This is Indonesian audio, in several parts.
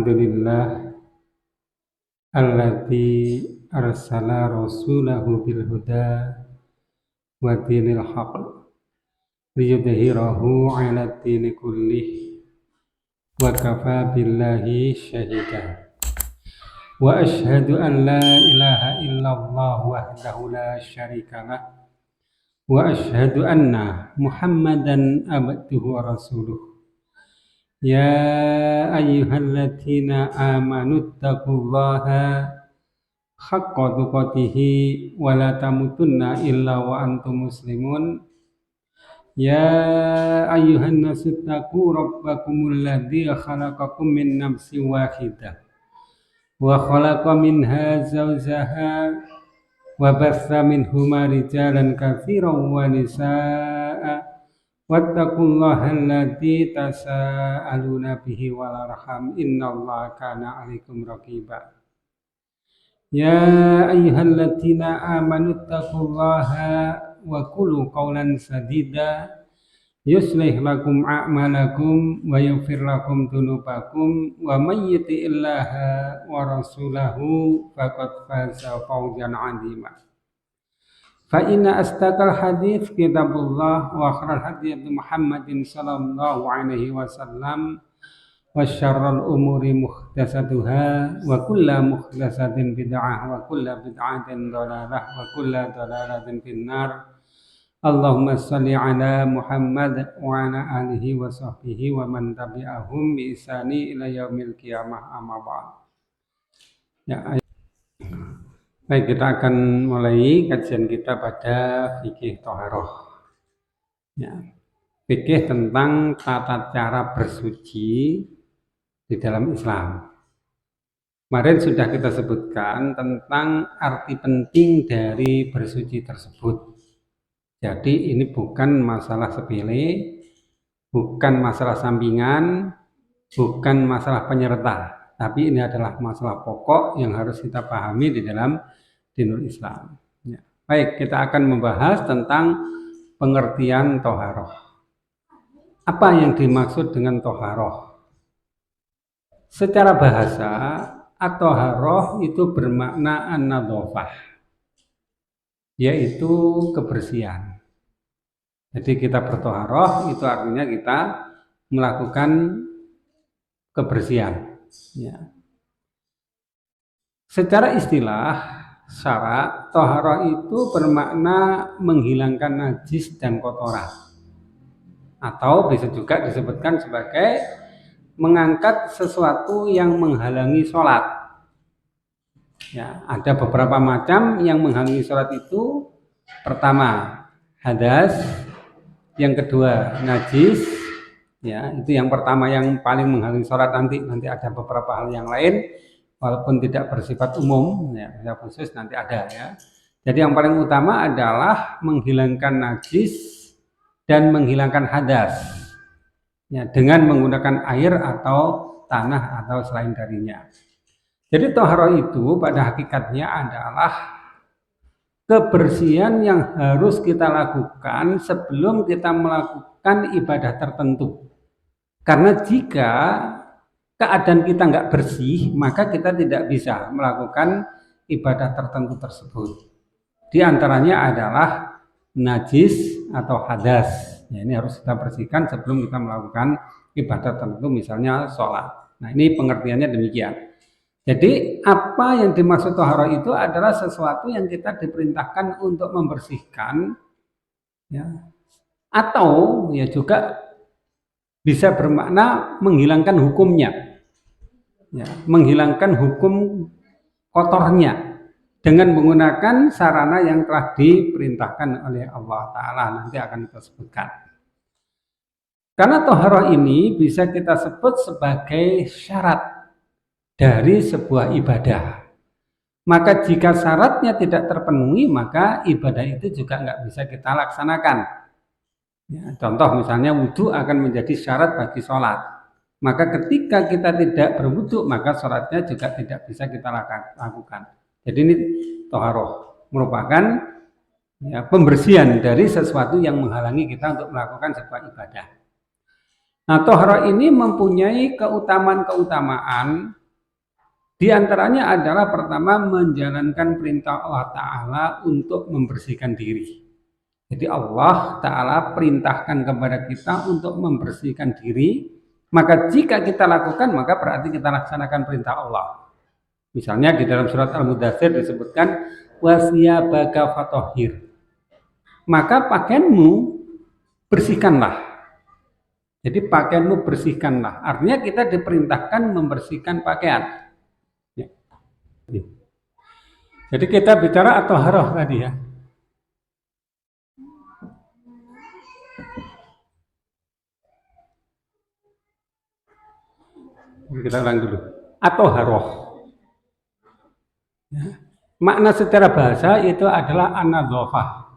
Alhamdulillah alladzi arsala rasulahu bil huda wa dinil haqq liyudhhirahu 'ala dini kullih wa kafa billahi syahida wa asyhadu an la ilaha illallah wahdahu la syarikalah wa asyhadu anna muhammadan abduhu wa rasuluh. Ya ayyuhalladzina amanu taqullaha haqqa tuqatih wa la tamutunna illa wa antum muslimun. Ya ayyuhan nasu taqu rabbakumul ladzi khalaqakum min nafsin wahidah wa khalaqa minha zawjaha wa batha minhuma rijalan katsiran wa nisaa'a wattaqullaha alladzi tasaaluna bihi wal arham innallaha kana 'alaikum raqiba. Ya ayyuhalladzina amanu taqullaha wa qulu qawlan sadida yuslih lakum a'malakum wa yaghfir lakum dzunubakum wa may yuti'illaha wa rasulahu faqad faza fawzan 'azima. Fa inna astaqal hadits kitabullah wa akhiral hadits Muhammadin sallallahu alaihi wasallam wa syarrul umuri muhdatsatuha wa kullu muhdatsatin bid'ah wa kullu bid'atin dhalalah wa kullu dhalalatin finnar. Allahumma shalli ala Muhammad wa ala alihi wa sahbihi wa man tabi'ahum bi ihsani ila yaumil qiyamah amma ba'd. Ya, baik, kita akan mulai kajian kita pada fikih thaharah. Ya, fikih tentang tata cara bersuci di dalam Islam. Kemarin sudah kita sebutkan tentang arti penting dari bersuci tersebut. Jadi ini bukan masalah sepele, bukan masalah sampingan, bukan masalah penyerta, tapi ini adalah masalah pokok yang harus kita pahami di dalam dinul Islam. Ya. Baik, kita akan membahas tentang pengertian thaharah. Apa yang dimaksud dengan thaharah? Secara bahasa, at-thaharah itu bermakna an-nadhafah, yaitu kebersihan. Jadi kita berthaharah itu artinya kita melakukan kebersihan. Ya. Secara istilah syarak, thaharah itu bermakna menghilangkan najis dan kotoran, atau bisa juga disebutkan sebagai mengangkat sesuatu yang menghalangi sholat. Ya, ada beberapa macam yang menghalangi sholat itu. Pertama, hadas. Yang kedua, najis. Ya, itu yang pertama yang paling menghalangi sholat. Nanti ada beberapa hal yang lain, walaupun tidak bersifat umum, ya, khusus nanti ada ya. Jadi yang paling utama adalah menghilangkan najis dan menghilangkan hadas, ya, dengan menggunakan air atau tanah atau selain darinya. Jadi thaharah itu pada hakikatnya adalah kebersihan yang harus kita lakukan sebelum kita melakukan ibadah tertentu. Karena jika keadaan kita nggak bersih, maka kita tidak bisa melakukan ibadah tertentu tersebut. Di antaranya adalah najis atau hadas. Ya, ini harus kita bersihkan sebelum kita melakukan ibadah tertentu, misalnya sholat. Nah, ini pengertiannya demikian. Jadi apa yang dimaksud thaharah itu adalah sesuatu yang kita diperintahkan untuk membersihkan, ya, atau ya juga bisa bermakna menghilangkan hukumnya. Ya, menghilangkan hukum kotornya dengan menggunakan sarana yang telah diperintahkan oleh Allah Ta'ala. Nanti akan kita sebutkan. Karena thaharah ini bisa kita sebut sebagai syarat dari sebuah ibadah. Maka jika syaratnya tidak terpenuhi, maka ibadah itu juga nggak bisa kita laksanakan. Ya, contoh misalnya wudhu akan menjadi syarat bagi sholat. Maka ketika kita tidak berwudhu, maka sholatnya juga tidak bisa kita lakukan. Jadi ini thaharah merupakan, ya, pembersihan dari sesuatu yang menghalangi kita untuk melakukan sebuah ibadah. Nah, tohara ini mempunyai keutamaan-keutamaan. Di antaranya adalah pertama menjalankan perintah Allah Ta'ala untuk membersihkan diri. Jadi Allah Ta'ala perintahkan kepada kita untuk membersihkan diri. Maka jika kita lakukan, maka berarti kita laksanakan perintah Allah. Misalnya di dalam surat Al-Mudaththir disebutkan wasiyabaka fatohir. Maka pakaianmu bersihkanlah. Jadi pakaianmu bersihkanlah. Artinya kita diperintahkan membersihkan pakaian. Jadi kita bicara at-thaharah tadi ya. Kita ulang dulu. At-thaharah. Ya. Makna secara bahasa itu adalah an-nadhafah.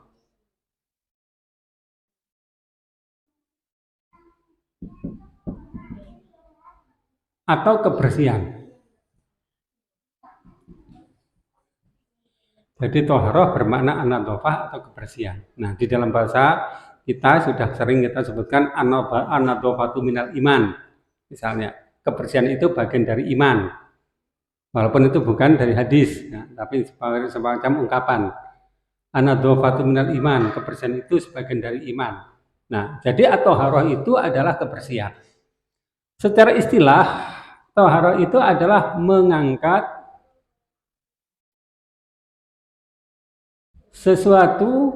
Atau kebersihan. Jadi toharoh bermakna an-nadhafah atau kebersihan. Nah, di dalam bahasa kita sudah sering kita sebutkan an-nadhafatu minal iman. Misalnya, kebersihan itu bagian dari iman. Walaupun itu bukan dari hadis, ya, tapi semacam ungkapan. An-nadhafatu minal iman, kebersihan itu sebagian dari iman. Nah, jadi at-thaharah itu adalah kebersihan. Secara istilah, thaharah itu adalah mengangkat sesuatu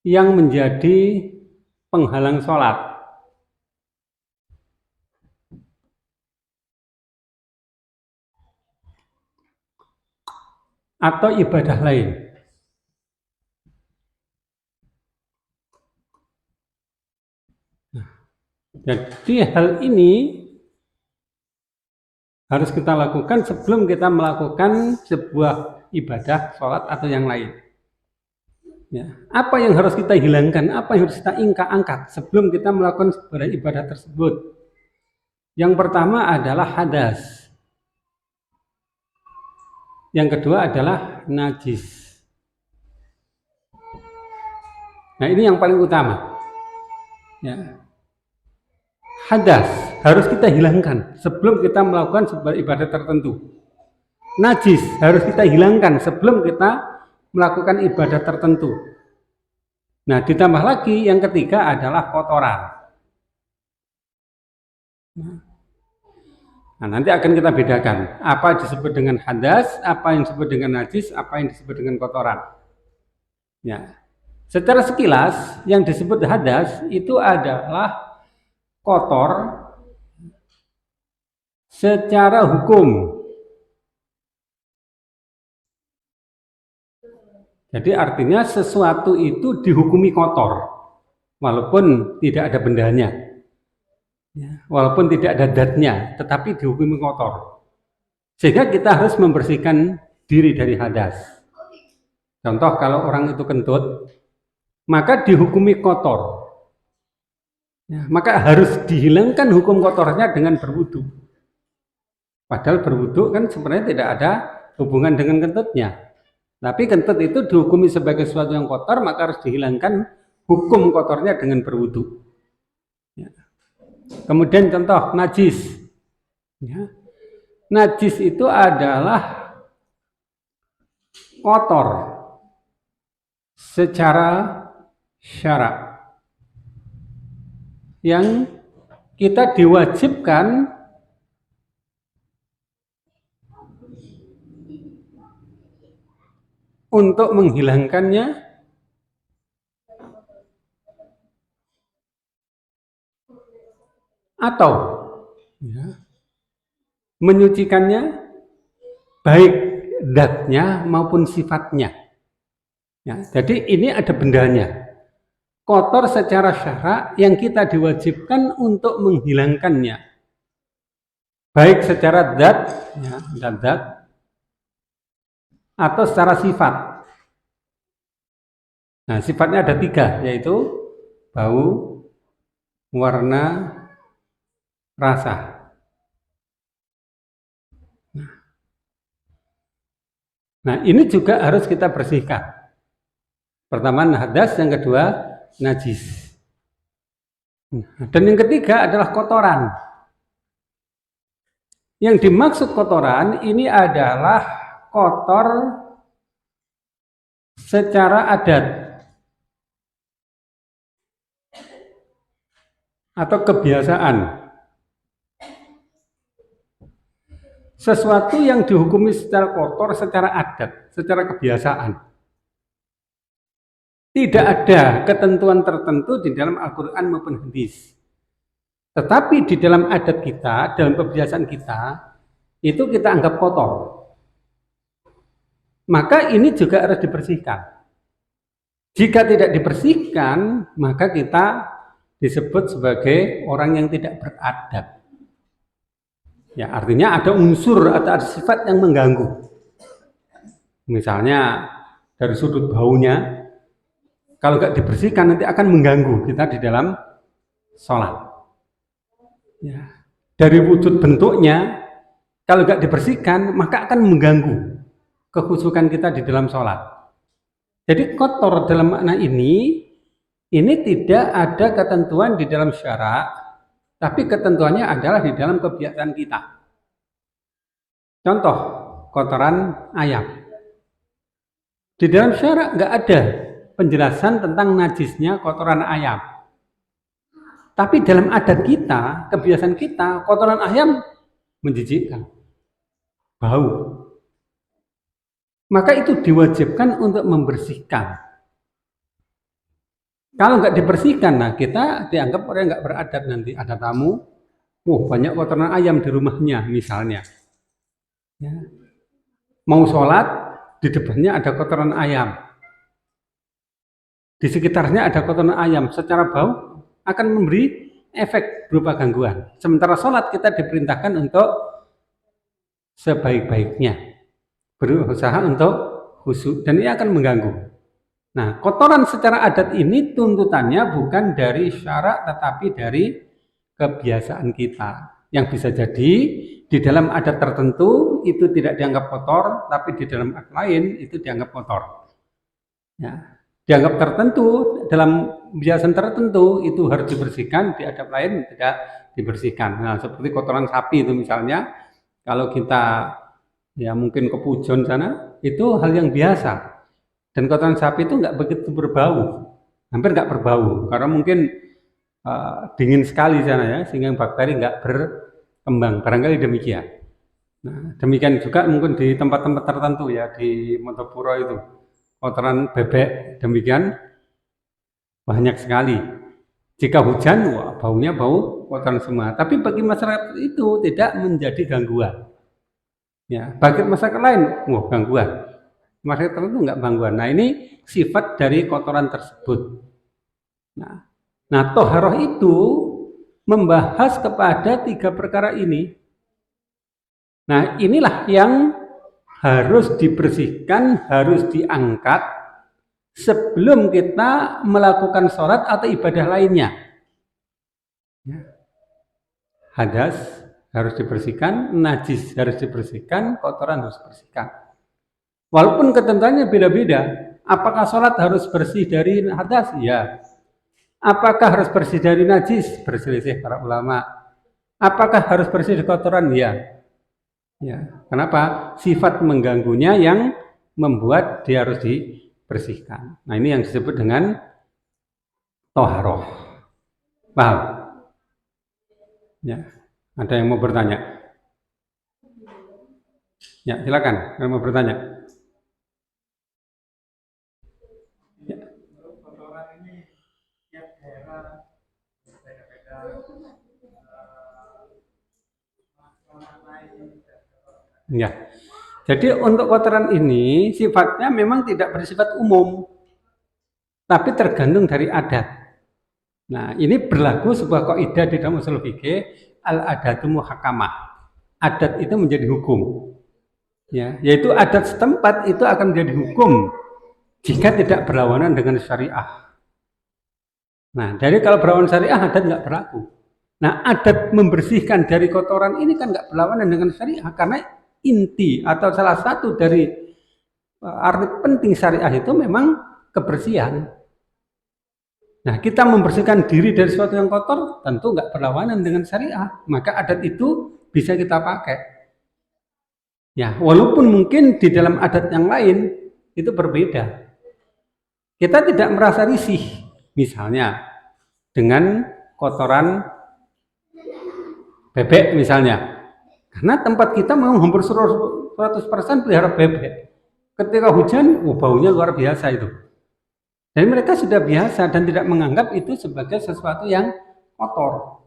yang menjadi penghalang sholat atau ibadah lain. Jadi hal ini harus kita lakukan sebelum kita melakukan sebuah ibadah, sholat atau yang lain. Ya. Apa yang harus kita hilangkan, apa yang harus kita angkat sebelum kita melakukan sebuah ibadah tersebut? Yang pertama adalah hadas. Yang kedua adalah najis. Nah, ini yang paling utama. Ya. Hadas harus kita hilangkan sebelum kita melakukan sebuah ibadah tertentu. Najis harus kita hilangkan sebelum kita melakukan ibadah tertentu. Nah, ditambah lagi yang ketiga adalah kotoran. Nah, nanti akan kita bedakan apa disebut dengan hadas, apa yang disebut dengan najis, apa yang disebut dengan kotoran. Ya. Secara sekilas yang disebut hadas itu adalah kotor secara hukum. Jadi artinya sesuatu itu dihukumi kotor, walaupun tidak ada bendanya, ya, walaupun tidak ada datnya, tetapi dihukumi kotor. Sehingga kita harus membersihkan diri dari hadas. Contoh kalau orang itu kentut, maka dihukumi kotor. Ya, maka harus dihilangkan hukum kotornya dengan berwudu. Padahal berwudu kan sebenarnya tidak ada hubungan dengan kentutnya. Tapi kentut itu dihukumi sebagai sesuatu yang kotor, maka harus dihilangkan hukum kotornya dengan berwudu. Ya. Kemudian contoh najis. Ya. Najis itu adalah kotor secara syarak yang kita diwajibkan untuk menghilangkannya atau ya, menyucikannya baik zatnya maupun sifatnya. Ya, jadi ini ada bendanya. Kotor secara syarak yang kita diwajibkan untuk menghilangkannya. Baik secara zat, ya, zat atau secara sifat. Nah, sifatnya ada 3, yaitu bau, warna, rasa. Nah, ini juga harus kita bersihkan. Pertama hadas, yang kedua najis. Dan yang ketiga adalah kotoran. Yang dimaksud kotoran ini adalah kotor secara adat atau kebiasaan. Sesuatu yang dihukumi secara kotor, secara adat, secara kebiasaan. Tidak ada ketentuan tertentu di dalam Al-Quran maupun hadis. Tetapi di dalam adat kita, dalam kebiasaan kita, itu kita anggap kotor. Maka ini juga harus dibersihkan. Jika tidak dibersihkan, maka kita disebut sebagai orang yang tidak beradab. Ya, artinya ada unsur atau ada sifat yang mengganggu. Misalnya dari sudut baunya, kalau nggak dibersihkan nanti akan mengganggu kita di dalam sholat. Ya. Dari wujud bentuknya, kalau nggak dibersihkan maka akan mengganggu kekhusyukan kita di dalam sholat. Jadi kotor dalam makna ini tidak ada ketentuan di dalam syarak, tapi ketentuannya adalah di dalam kebiasaan kita. Contoh, kotoran ayam. Di dalam syarak nggak ada penjelasan tentang najisnya kotoran ayam. Tapi dalam adat kita, kebiasaan kita, kotoran ayam menjijikkan, bau. Maka itu diwajibkan untuk membersihkan. Kalau nggak dibersihkan, nah kita dianggap orang nggak beradab nanti. Ada tamu, banyak kotoran ayam di rumahnya misalnya. Ya. Mau sholat, di depannya ada kotoran ayam. Di sekitarnya ada kotoran ayam. Secara bau akan memberi efek berupa gangguan. Sementara sholat kita diperintahkan untuk sebaik-baiknya. Berusaha untuk khusyuk. Dan ini akan mengganggu. Nah, kotoran secara adat ini tuntutannya bukan dari syarak tetapi dari kebiasaan kita. Yang bisa jadi di dalam adat tertentu itu tidak dianggap kotor, tapi di dalam adat lain itu dianggap kotor. Ya, dianggap tertentu dalam kebiasaan tertentu itu harus dibersihkan, di adat lain tidak dibersihkan. Nah, seperti kotoran sapi itu misalnya, kalau kita ya mungkin ke Pujon sana itu hal yang biasa. Dan kotoran sapi itu nggak begitu berbau, hampir nggak berbau, karena mungkin dingin sekali sana ya, sehingga bakteri nggak berkembang, barangkali demikian. Nah, demikian juga mungkin di tempat-tempat tertentu ya, di Motopuro itu, kotoran bebek demikian banyak sekali. Jika hujan, baunya bau kotoran semua. Tapi bagi masyarakat itu tidak menjadi gangguan. Ya, bagi masyarakat lain, gangguan. Masyarakat tertentu enggak gangguan. Nah, ini sifat dari kotoran tersebut. Nah, toharoh itu membahas kepada 3 perkara ini. Nah, inilah yang harus dibersihkan, harus diangkat sebelum kita melakukan sholat atau ibadah lainnya. Hadas harus dibersihkan, najis harus dibersihkan, kotoran harus dibersihkan. Walaupun ketentuannya beda-beda. Apakah sholat harus bersih dari hadas? Ya. Apakah harus bersih dari najis? Berselisih para ulama. Apakah harus bersih dari kotoran? Ya. Ya. Kenapa? Sifat mengganggunya yang membuat dia harus dibersihkan. Nah, ini yang disebut dengan toharoh. Paham? Ya. Ada yang mau bertanya? Ya, silakan. Yang mau bertanya. Ya. Jadi untuk kotoran ini sifatnya memang tidak bersifat umum, tapi tergantung dari adat. Nah, ini berlaku sebuah kaidah di dalam ushul fikih, al-adatu muhakamah. Adat itu menjadi hukum. Ya, yaitu adat setempat itu akan menjadi hukum jika tidak berlawanan dengan syariah. Nah, jadi kalau berlawanan syariah adat nggak berlaku. Nah, adat membersihkan dari kotoran ini kan nggak berlawanan dengan syariah karena inti atau salah satu dari arti penting syariah itu memang kebersihan. Nah, kita membersihkan diri dari sesuatu yang kotor tentu nggak berlawanan dengan syariah. Maka adat itu bisa kita pakai. Ya, walaupun mungkin di dalam adat yang lain itu berbeda. Kita tidak merasa risih, misalnya dengan kotoran bebek misalnya. Karena tempat kita memang hampir 100% pelihara bebek. Ketika hujan, baunya luar biasa itu. Dan mereka sudah biasa dan tidak menganggap itu sebagai sesuatu yang kotor.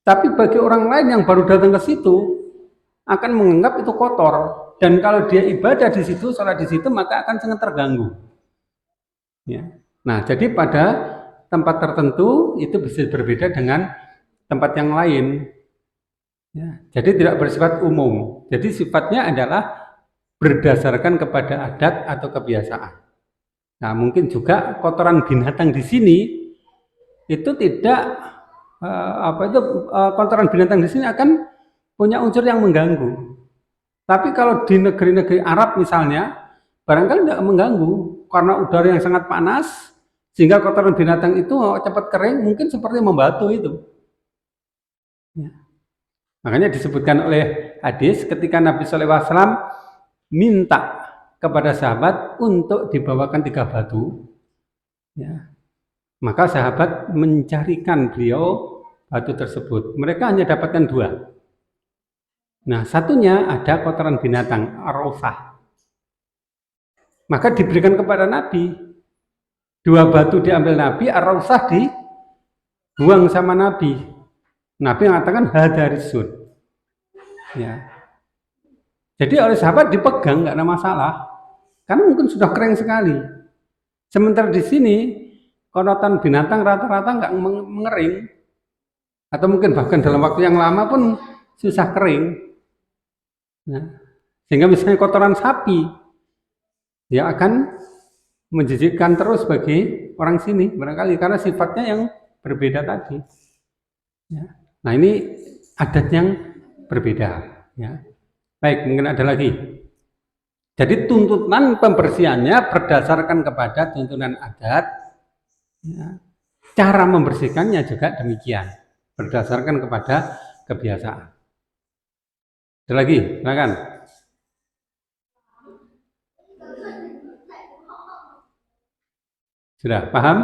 Tapi bagi orang lain yang baru datang ke situ, akan menganggap itu kotor. Dan kalau dia ibadah di situ, sholat di situ, maka akan sangat terganggu. Ya. Nah, jadi pada tempat tertentu itu bisa berbeda dengan tempat yang lain. Ya. Jadi tidak bersifat umum. Jadi sifatnya adalah berdasarkan kepada adat atau kebiasaan. Nah, mungkin juga kotoran binatang di sini itu tidak kotoran binatang di sini akan punya unsur yang mengganggu. Tapi kalau di negeri-negeri Arab misalnya, barangkali tidak mengganggu karena udara yang sangat panas sehingga kotoran binatang itu cepat kering, mungkin seperti membatu itu. Ya. Makanya disebutkan oleh hadis ketika Nabi SAW minta kepada sahabat untuk dibawakan 3 batu, ya, maka sahabat mencarikan beliau batu tersebut. Mereka hanya dapatkan 2. Nah, satunya ada kotoran binatang, ar-rausah. Maka diberikan kepada Nabi. 2 batu diambil Nabi, ar-rausah dibuang sama Nabi. Nabi mengatakan hadarisun. Ya. Jadi oleh sahabat dipegang, nggak ada masalah. Karena mungkin sudah kering sekali. Sementara di sini kotoran binatang rata-rata nggak mengering, atau mungkin bahkan dalam waktu yang lama pun susah kering. Nah, sehingga misalnya kotoran sapi, ya akan menjijikkan terus bagi orang sini barangkali karena sifatnya yang berbeda tadi. Ya. Nah, ini adat yang berbeda. Ya. Baik, mungkin ada lagi. Jadi tuntutan pembersihannya berdasarkan kepada tuntunan adat. Ya. Cara membersihkannya juga demikian, berdasarkan kepada kebiasaan. Ada lagi, silakan. Sudah paham?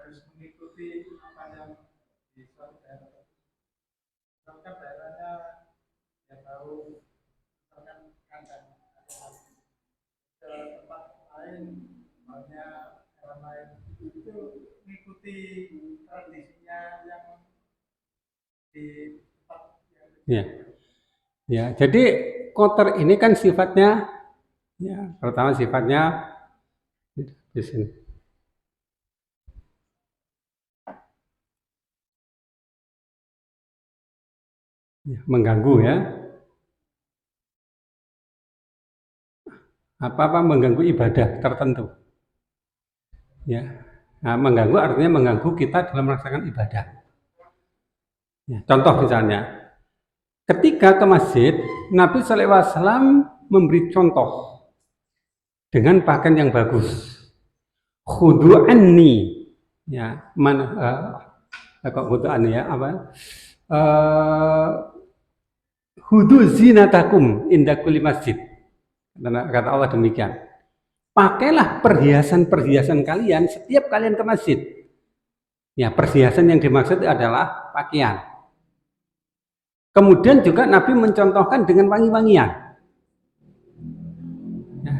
Harus mengikuti apa yang di suatu daerah. Misalkan daerahnya ya tahu, misalkan kandang ke tempat lain, misalnya hewan lain itu mengikuti tradisinya yang di tempat yang ya, jadi kotor ini kan sifatnya ya, pertama sifatnya di sini. Ya, mengganggu ya. Apa-apa mengganggu ibadah tertentu. Ya. Nah, mengganggu artinya mengganggu kita dalam melaksanakan ibadah. Ya, contoh misalnya, ketika ke masjid, Nabi SAW memberi contoh dengan pakaian yang bagus. Khudu anni, ya, kok khudu anni ya, apa? Khudu zinatakum inda kulli masjid. Kata Allah demikian. Pakailah perhiasan-perhiasan kalian setiap kalian ke masjid. Ya, perhiasan yang dimaksud adalah pakaian. Kemudian juga Nabi mencontohkan dengan wangi-wangian. Ya.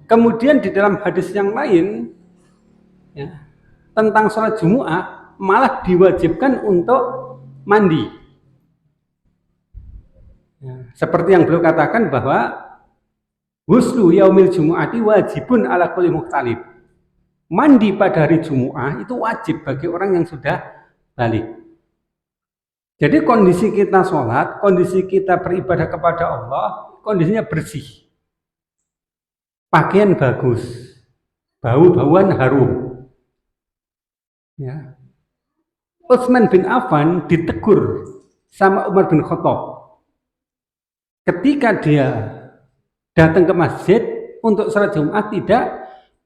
Kemudian di dalam hadis yang lain, ya, tentang sholat Jumu'ah malah diwajibkan untuk mandi. Ya, seperti yang beliau katakan bahwa ghuslu yaumil jumu'ati wajibun ala kulli muhtalib. Mandi pada hari Jumu'ah itu wajib bagi orang yang sudah balik. Jadi kondisi kita sholat, kondisi kita beribadah kepada Allah, kondisinya bersih. Pakaian bagus, bau-bauan harum. Ya. Utsman bin Affan ditegur sama Umar bin Khattab. Ketika dia datang ke masjid untuk sholat Jumat tidak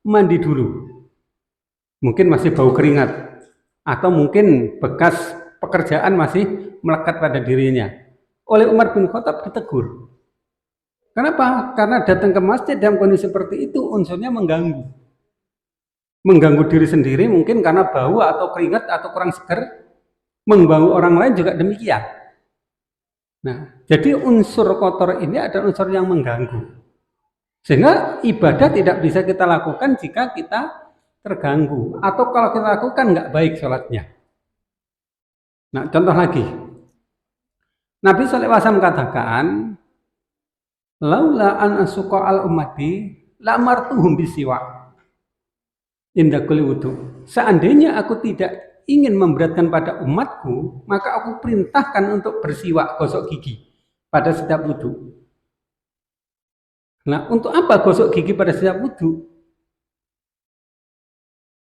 mandi dulu. Mungkin masih bau keringat atau mungkin bekas pekerjaan masih melekat pada dirinya. Oleh Umar bin Khattab ditegur. Kenapa? Karena datang ke masjid dalam kondisi seperti itu unsurnya mengganggu. Mengganggu diri sendiri mungkin karena bau atau keringat atau kurang seger. Mengganggu orang lain juga demikian. Nah, jadi unsur kotor ini adalah unsur yang mengganggu. Sehingga ibadah tidak bisa kita lakukan jika kita terganggu. Atau kalau kita lakukan nggak baik sholatnya. Nah, contoh lagi. Nabi SAW katakan, laula an asuqa al ummati la amartuhum bisiwak inda kulli wudu. Seandainya aku tidak ingin memberatkan pada umatku, maka aku perintahkan untuk bersiwak, gosok gigi pada setiap wudu. Nah, untuk apa gosok gigi pada setiap wudu?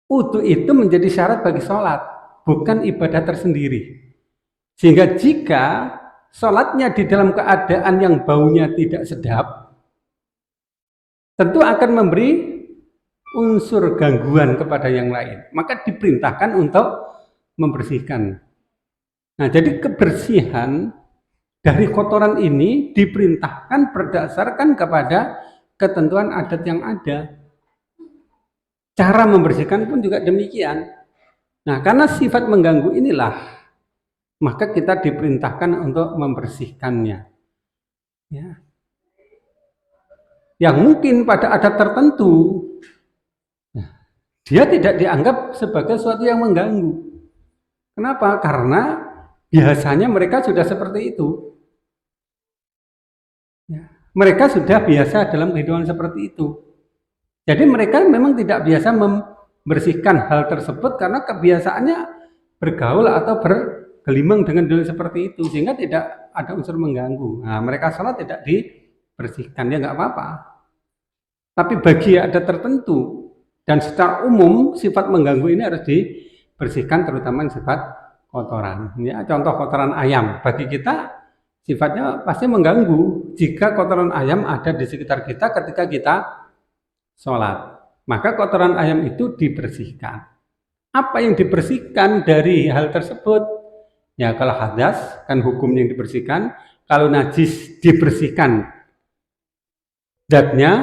Wudu itu menjadi syarat bagi sholat, bukan ibadah tersendiri. Sehingga jika sholatnya di dalam keadaan yang baunya tidak sedap, tentu akan memberi unsur gangguan kepada yang lain. Maka diperintahkan untuk membersihkan. Nah, jadi kebersihan dari kotoran ini diperintahkan berdasarkan kepada ketentuan adat yang ada. Cara membersihkan pun juga demikian. Nah, karena sifat mengganggu inilah, maka kita diperintahkan untuk membersihkannya. Ya. Yang mungkin pada adat tertentu, dia tidak dianggap sebagai sesuatu yang mengganggu. Kenapa? Karena biasanya mereka sudah seperti itu. Ya. Mereka sudah biasa dalam kehidupan seperti itu. Jadi mereka memang tidak biasa membersihkan hal tersebut karena kebiasaannya bergaul atau bergelimang dengan hal seperti itu, sehingga tidak ada unsur mengganggu. Nah, mereka sholat tidak dibersihkan, ya nggak apa-apa. Tapi bagi adat tertentu dan secara umum sifat mengganggu ini harus dibersihkan, terutama sifat kotoran. Ya, contoh kotoran ayam bagi kita sifatnya pasti mengganggu jika kotoran ayam ada di sekitar kita ketika kita sholat. Maka kotoran ayam itu dibersihkan. Apa yang dibersihkan dari hal tersebut? Ya, kalau hadas kan hukumnya yang dibersihkan. Kalau najis dibersihkan zatnya,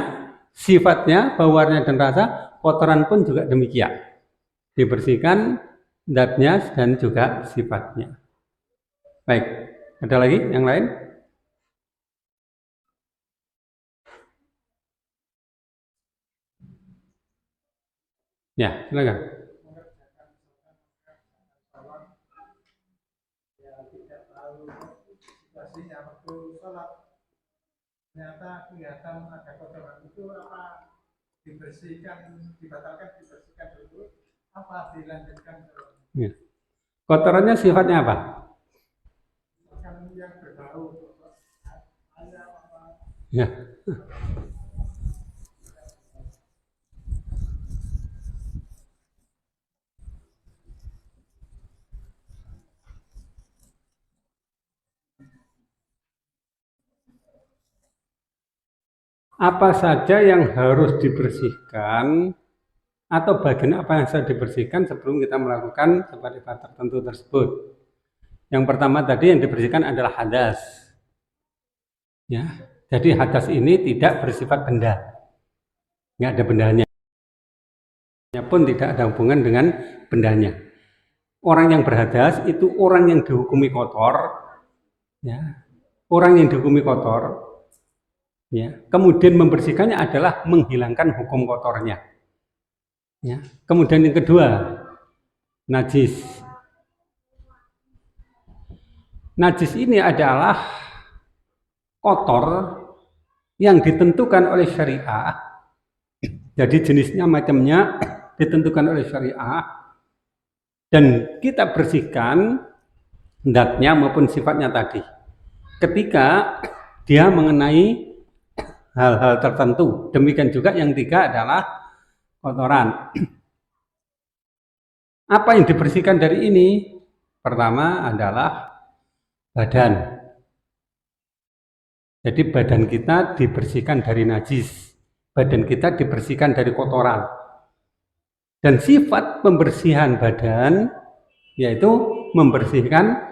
sifatnya, bau, warna dan rasa. Kotoran pun juga demikian. Dibersihkan zatnya dan juga sifatnya. Baik, ada lagi yang lain? Ya, silakan. Ternyata kelihatan ada kotoran itu apa dibersihkan, dibatalkan, dibersihkan dulu, apa dilanjutkan terus? Ya. Kotorannya sifatnya apa? Misalkan yang berbau, ada apa? Ya. Apa saja yang harus dibersihkan atau bagian apa yang harus dibersihkan sebelum kita melakukan sifat-sifat tertentu tersebut. Yang pertama tadi yang dibersihkan adalah hadas. Ya, jadi hadas ini tidak bersifat benda, nggak ada bendanya, pun tidak ada hubungan dengan bendanya. Orang yang berhadas itu orang yang dihukumi kotor, ya, orang yang dihukumi kotor. Ya, kemudian membersihkannya adalah menghilangkan hukum kotornya. Ya. Kemudian yang kedua, najis. Najis ini adalah kotor yang ditentukan oleh syariah. Jadi jenisnya macamnya ditentukan oleh syariah dan kita bersihkan zatnya maupun sifatnya tadi. Ketika dia mengenai hal-hal tertentu. Demikian juga yang tiga adalah kotoran. Apa yang dibersihkan dari ini? Pertama adalah badan. Jadi badan kita dibersihkan dari najis, badan kita dibersihkan dari kotoran. Dan sifat pembersihan badan yaitu membersihkan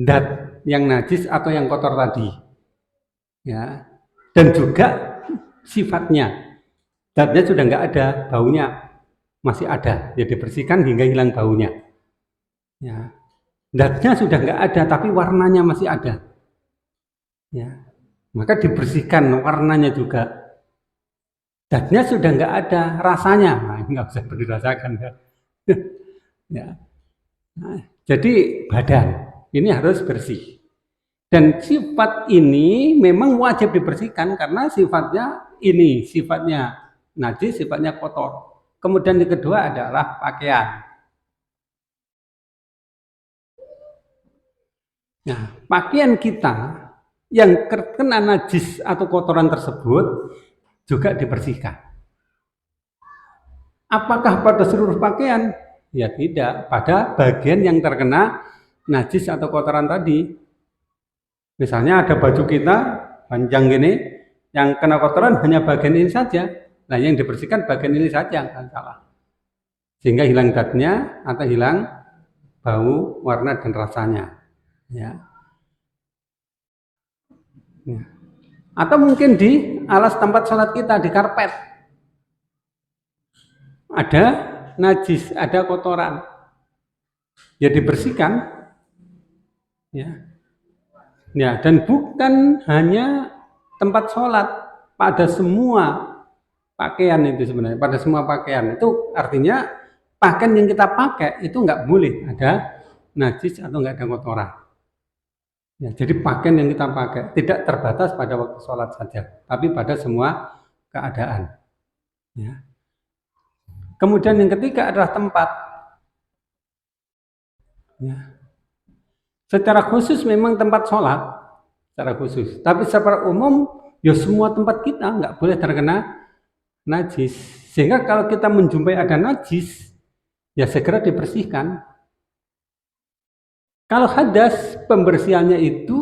zat yang najis atau yang kotor tadi. Ya. Dan juga sifatnya, zatnya sudah nggak ada, baunya masih ada, ya dibersihkan hingga hilang baunya. Ya. Zatnya sudah nggak ada, tapi warnanya masih ada. Ya. Maka dibersihkan warnanya juga. Zatnya sudah nggak ada, rasanya nggak usah dirasakan. Ya. Nah, jadi badan ini harus bersih. Dan sifat ini memang wajib dibersihkan karena sifatnya ini, sifatnya najis, sifatnya kotor. Kemudian yang kedua adalah pakaian. Nah, pakaian kita yang terkena najis atau kotoran tersebut juga dibersihkan. Apakah pada seluruh pakaian? Ya tidak, pada bagian yang terkena najis atau kotoran tadi. Misalnya ada baju kita panjang gini, yang kena kotoran hanya bagian ini saja. Nah, yang dibersihkan bagian ini saja, kan salah. Sehingga hilang zatnya atau hilang bau, warna dan rasanya. Ya. Ya. Atau mungkin di alas tempat sholat kita, di karpet. Ada najis, ada kotoran. Ya dibersihkan. Ya. Ya, dan bukan hanya tempat sholat, pada semua pakaian itu sebenarnya, pada semua pakaian. Itu artinya pakaian yang kita pakai itu nggak boleh ada najis atau nggak ada kotoran. Ya, jadi pakaian yang kita pakai tidak terbatas pada waktu sholat saja, tapi pada semua keadaan. Ya. Kemudian yang ketiga adalah tempat. Ya. Secara khusus memang tempat sholat, secara khusus. Tapi secara umum, ya semua tempat kita nggak boleh terkena najis. Sehingga kalau kita menjumpai ada najis, ya segera dibersihkan. Kalau hadas, pembersihannya itu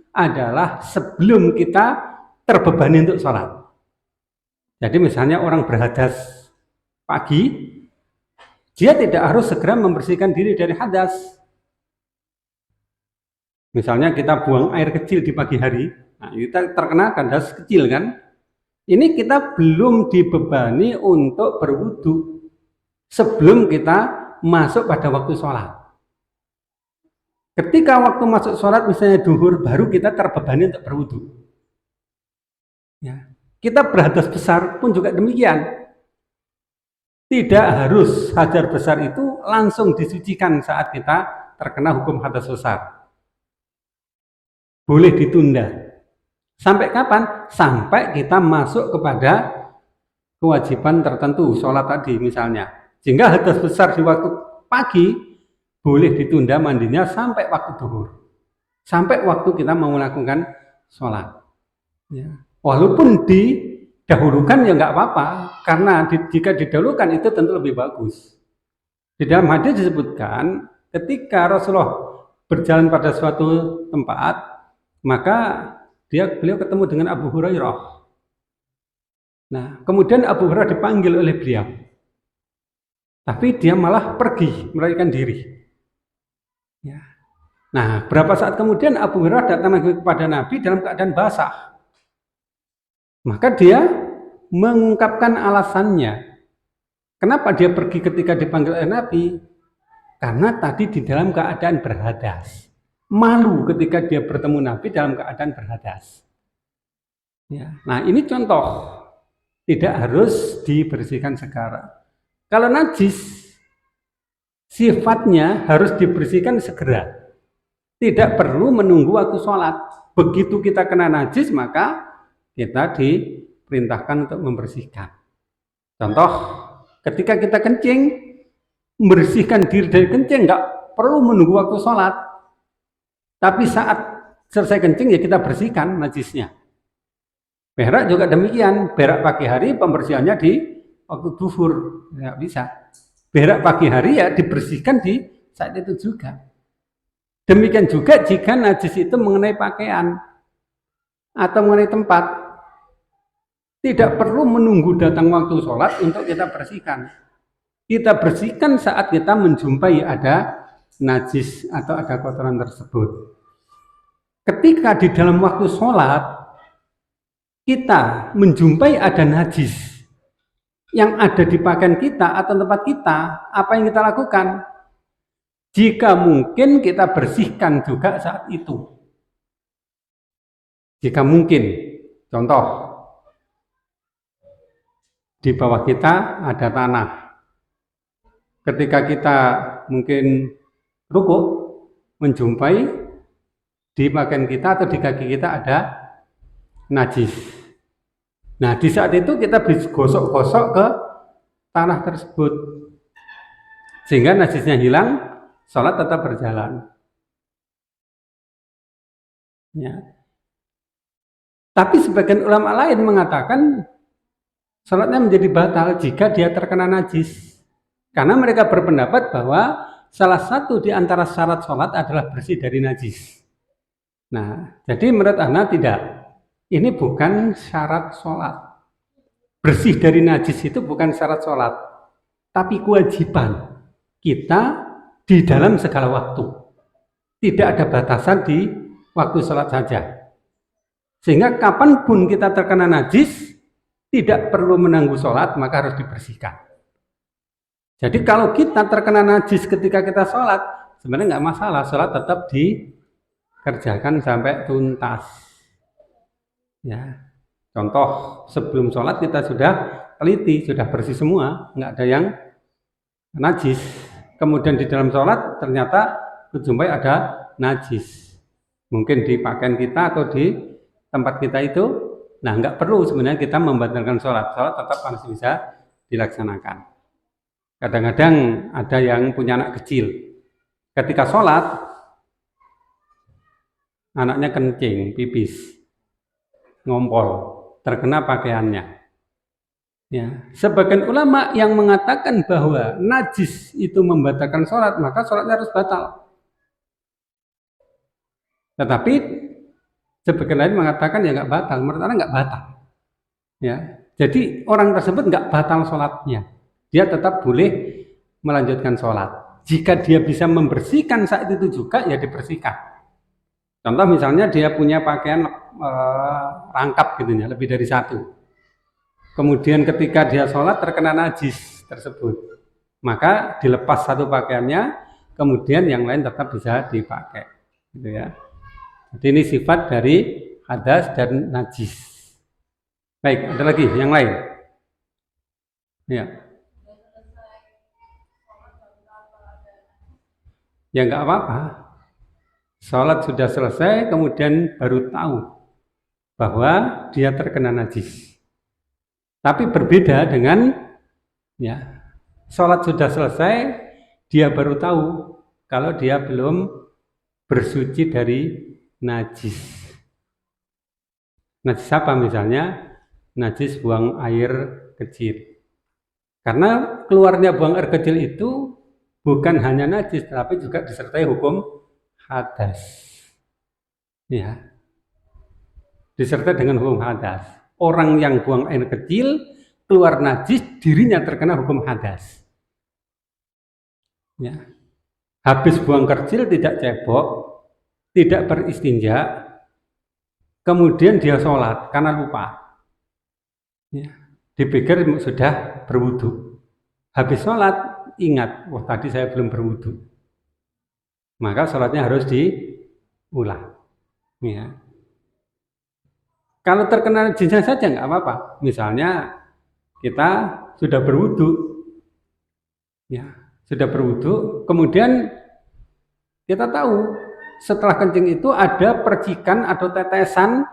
adalah sebelum kita terbebani untuk sholat. Jadi misalnya orang berhadas pagi, dia tidak harus segera membersihkan diri dari hadas. Misalnya kita buang air kecil di pagi hari, nah kita terkena hadas kecil kan? Ini kita belum dibebani untuk berwudu sebelum kita masuk pada waktu sholat. Ketika waktu masuk sholat misalnya duhur, baru kita terbebani untuk berwudu. Ya. Kita berhadas besar pun juga demikian. Tidak harus hadas besar itu langsung disucikan saat kita terkena hukum hadas besar. Boleh ditunda. Sampai kapan? Sampai kita masuk kepada kewajiban tertentu, sholat tadi misalnya. Sehingga hadas besar di waktu pagi boleh ditunda mandinya sampai waktu duhur. Sampai waktu kita mau melakukan sholat. Ya. Walaupun didahulukan ya nggak apa-apa, karena jika didahulukan itu tentu lebih bagus. Di dalam hadis disebutkan, ketika Rasulullah berjalan pada suatu tempat, maka beliau ketemu dengan Abu Hurairah. Nah, kemudian Abu Hurairah dipanggil oleh beliau. Tapi dia malah pergi, melarikan diri. Ya. Nah, berapa saat kemudian Abu Hurairah datang lagi kepada Nabi dalam keadaan basah. Maka dia mengungkapkan alasannya. Kenapa dia pergi ketika dipanggil oleh Nabi? Karena tadi di dalam keadaan berhadas. Malu ketika dia bertemu Nabi dalam keadaan berhadas. Ya. Nah, ini contoh. Tidak harus dibersihkan sekarang. Kalau najis, sifatnya harus dibersihkan segera. Tidak perlu menunggu waktu sholat. Begitu kita kena najis, maka kita diperintahkan untuk membersihkan. Contoh, ketika kita kencing, membersihkan diri dari kencing, nggak perlu menunggu waktu sholat. Tapi saat selesai kencing, ya kita bersihkan najisnya. Berak juga demikian. Berak pagi hari, pembersihannya di waktu duhur. Nggak bisa. Berak pagi hari ya dibersihkan di saat itu juga. Demikian juga jika najis itu mengenai pakaian atau mengenai tempat, tidak perlu menunggu datang waktu sholat untuk kita bersihkan. Kita bersihkan saat kita menjumpai ada najis atau ada kotoran tersebut. Ketika di dalam waktu sholat kita menjumpai ada najis yang ada di pakaian kita atau tempat kita, apa yang kita lakukan? Jika mungkin kita bersihkan juga saat itu. Jika mungkin, contoh, di bawah kita ada tanah. Ketika kita mungkin rukuk, menjumpai di pakaian kita atau di kaki kita ada najis. Nah, di saat itu kita bisa gosok-gosok ke tanah tersebut. Sehingga najisnya hilang, sholat tetap berjalan. Ya. Tapi sebagian ulama lain mengatakan sholatnya menjadi batal jika dia terkena najis. Karena mereka berpendapat bahwa salah satu di antara syarat sholat adalah bersih dari najis. Nah, jadi menurut Ana tidak. Ini bukan syarat sholat. Bersih dari najis itu bukan syarat sholat. Tapi kewajiban kita di dalam segala waktu. Tidak ada batasan di waktu sholat saja. Sehingga kapanpun kita terkena najis, tidak perlu menunggu sholat, maka harus dibersihkan. Jadi kalau kita terkena najis ketika kita sholat, sebenarnya nggak masalah, sholat tetap dikerjakan sampai tuntas. Ya, contoh sebelum sholat kita sudah teliti, sudah bersih semua, nggak ada yang najis. Kemudian di dalam sholat ternyata dijumpai ada najis, mungkin di pakaian kita atau di tempat kita itu. Nah, nggak perlu sebenarnya kita membatalkan sholat tetap masih bisa dilaksanakan. Kadang-kadang ada yang punya anak kecil, ketika sholat anaknya kencing, pipis, ngompol, terkena pakaiannya. Ya, sebagian ulama yang mengatakan bahwa najis itu membatalkan sholat, maka sholatnya harus batal. Tetapi sebagian lain mengatakan ya nggak batal, menurut Anda nggak batal. Ya, jadi orang tersebut nggak batal sholatnya, dia tetap boleh melanjutkan sholat. Jika dia bisa membersihkan saat itu juga, ya dibersihkan. Contoh misalnya dia punya pakaian rangkap gitu ya, lebih dari satu. Kemudian ketika dia sholat terkena najis tersebut, maka dilepas satu pakaiannya, kemudian yang lain tetap bisa dipakai, gitu ya. Jadi ini sifat dari hadas dan najis. Baik, ada lagi yang lain? Ya. Ya nggak apa-apa. Sholat sudah selesai, kemudian baru tahu bahwa dia terkena najis. Tapi berbeda dengan ya, sholat sudah selesai, dia baru tahu kalau dia belum bersuci dari najis. Najis apa misalnya? Najis buang air kecil. Karena keluarnya buang air kecil itu bukan hanya najis, tapi juga disertai hukum hadas. Ya. Disertai dengan hukum hadas. Orang yang buang air kecil keluar najis, dirinya terkena hukum hadas. Ya. Habis buang kecil tidak cebok, tidak beristinja, kemudian dia sholat karena lupa. Ya. Dipikir sudah berwudu. Habis sholat ingat, wah tadi saya belum berwudu. Maka sholatnya harus diulang. Ya. Kalau terkena najisnya saja nggak apa-apa. Misalnya kita sudah berwudu, ya sudah berwudu, kemudian kita tahu setelah kencing itu ada percikan atau tetesan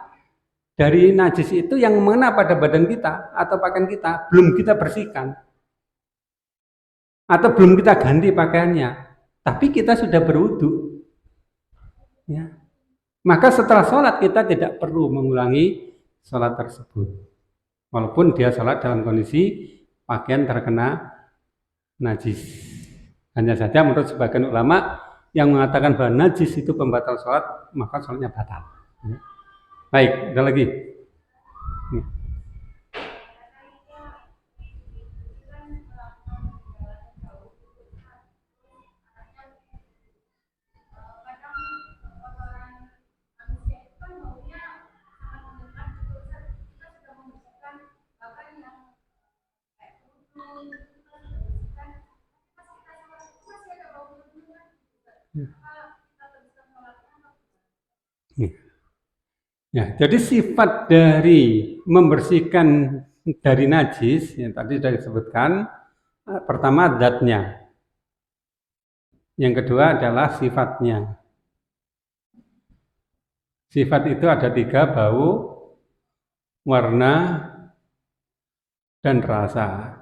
dari najis itu yang mengena pada badan kita atau pakaian kita, belum kita bersihkan atau belum kita ganti pakaiannya, tapi kita sudah berwudu, ya. Maka setelah sholat kita tidak perlu mengulangi sholat tersebut, walaupun dia sholat dalam kondisi pakaian terkena najis. Hanya saja menurut sebagian ulama yang mengatakan bahwa najis itu pembatal sholat, maka sholatnya batal. Baik, ada lagi. Ya, jadi sifat dari membersihkan dari najis yang tadi sudah disebutkan, pertama zatnya, yang kedua adalah sifatnya. Sifat itu ada 3, bau, warna, dan rasa.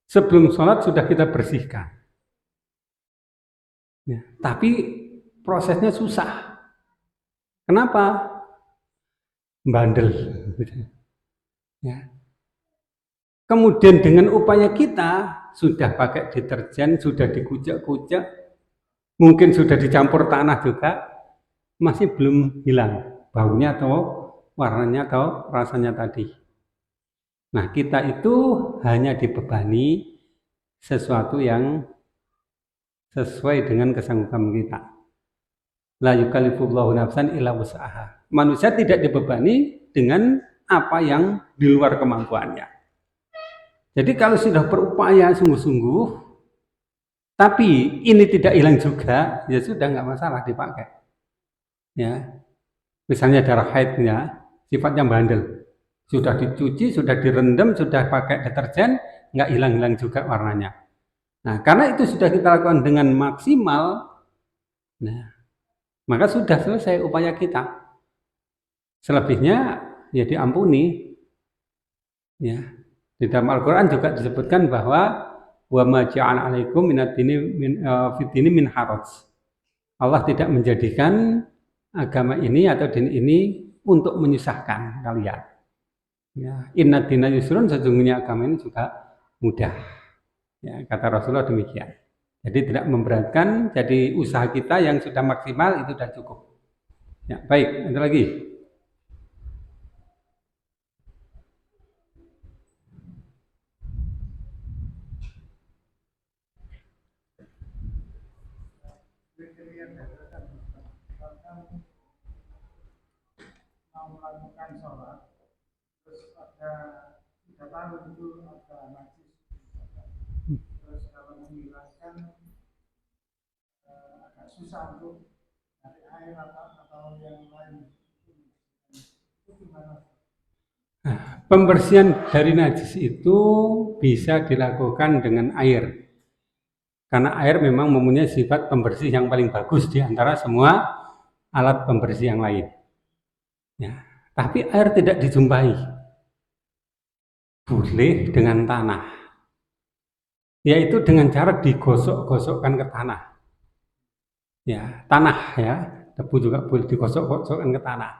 Sebelum sholat sudah kita bersihkan. Ya, tapi prosesnya susah. Kenapa? Bandel. Ya. Kemudian dengan upaya kita sudah pakai deterjen, sudah dikucek-kucek, mungkin sudah dicampur tanah juga, masih belum hilang baunya atau warnanya atau rasanya tadi. Nah, kita itu hanya dibebani sesuatu yang sesuai dengan kesanggupan kita. La yukallifullahu nafsan illa wus'aha. Manusia tidak dibebani dengan apa yang di luar kemampuannya. Jadi kalau sudah berupaya sungguh-sungguh, tapi ini tidak hilang juga, ya sudah nggak masalah dipakai. Ya, misalnya darah haidnya sifatnya bandel, sudah dicuci, sudah direndam, sudah pakai deterjen, nggak hilang-hilang juga warnanya. Nah, karena itu sudah kita lakukan dengan maksimal, nah, maka sudah selesai upaya kita. Selebihnya ya diampuni. Ya, di dalam Al-Quran juga disebutkan bahwa wa ma ja'ala 'alaikum fid-dini min haraj. Allah tidak menjadikan agama ini atau din ini untuk menyusahkan kalian. Ya, inna dina yusrun, sesungguhnya agama ini juga mudah. Ya, kata Rasulullah demikian. Jadi tidak memberatkan, jadi usaha kita yang sudah maksimal itu sudah cukup. Ya, baik, ada lagi. Mau melakukan sholat, terus ada 3 tahun itu ada najis, terus kalau menghilangkan agak susah untuk dari air atau yang lain, itu gimana? Nah, pembersihan dari najis itu bisa dilakukan dengan air. Karena air memang mempunyai sifat pembersih yang paling bagus di antara semua alat pembersih yang lain. Ya, tapi air tidak dijumpai. Boleh dengan tanah. Yaitu dengan cara digosok-gosokkan ke tanah. Ya, tanah ya, debu juga boleh digosok-gosokkan ke tanah.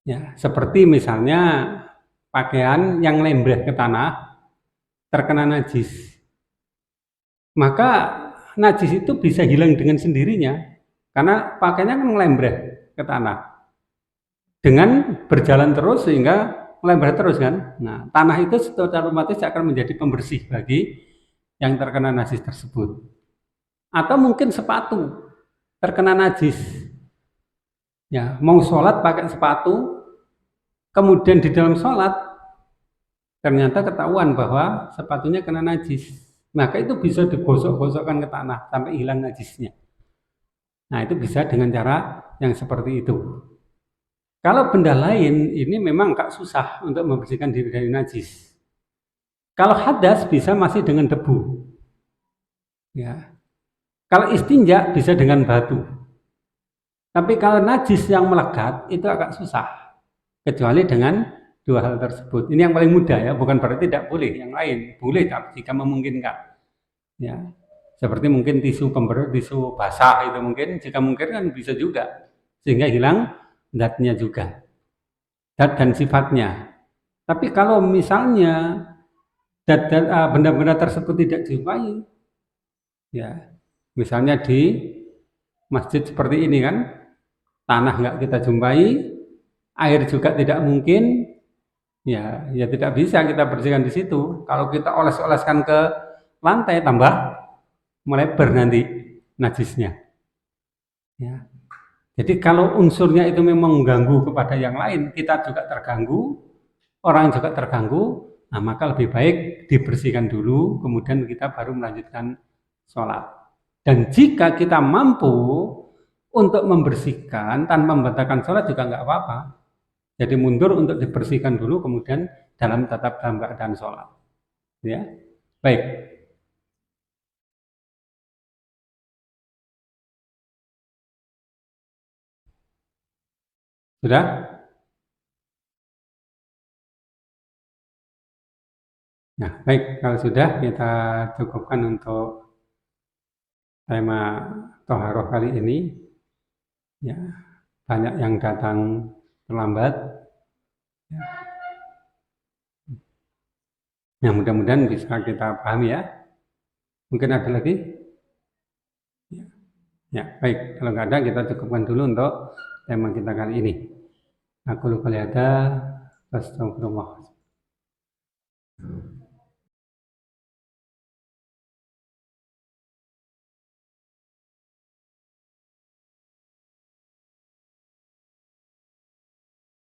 Ya, seperti misalnya pakaian yang lembreh ke tanah terkena najis. Maka najis itu bisa hilang dengan sendirinya karena pakaiannya kan ngelembreh ke tanah. Dengan berjalan terus sehingga melembreh terus kan. Nah, tanah itu secara otomatis akan menjadi pembersih bagi yang terkena najis tersebut. Atau mungkin sepatu terkena najis. Ya, mau sholat pakai sepatu, kemudian di dalam sholat ternyata ketahuan bahwa sepatunya kena najis. Maka itu bisa digosok-gosokkan ke tanah sampai hilang najisnya. Nah, itu bisa dengan cara yang seperti itu. Kalau benda lain, ini memang agak susah untuk membersihkan diri dari najis. Kalau hadas bisa masih dengan debu. Ya. Kalau istinja bisa dengan batu. Tapi kalau najis yang melekat itu agak susah. Kecuali dengan 2 hal tersebut. Ini yang paling mudah ya, bukan berarti tidak boleh. Yang lain boleh jika memungkinkan. Ya, seperti mungkin tisu basah itu mungkin jika mungkin kan bisa juga sehingga hilang zatnya juga, zat dan sifatnya. Tapi kalau misalnya dan benda-benda tersebut tidak dijumpai, ya misalnya di masjid seperti ini kan, tanah nggak kita jumpai, air juga tidak mungkin, ya tidak bisa kita bersihkan di situ. Kalau kita oles-oleskan ke lantai, tambah melebar nanti najisnya. Ya. Jadi kalau unsurnya itu memang mengganggu kepada yang lain, kita juga terganggu, orang juga terganggu, nah maka lebih baik dibersihkan dulu, kemudian kita baru melanjutkan sholat. Dan jika kita mampu untuk membersihkan tanpa membatalkan sholat juga nggak apa-apa. Jadi mundur untuk dibersihkan dulu, kemudian tetap dalam keadaan sholat. Ya, baik. Sudah? Nah, baik. Kalau sudah, kita cukupkan untuk tema Toharoh kali ini. Ya, banyak yang datang terlambat. Ya, mudah-mudahan bisa kita pahami ya. Mungkin ada lagi? Ya, ya, baik. Kalau nggak ada, kita cukupkan dulu untuk tema kita kali ini. Aku lupa lihat. Astagfirullah.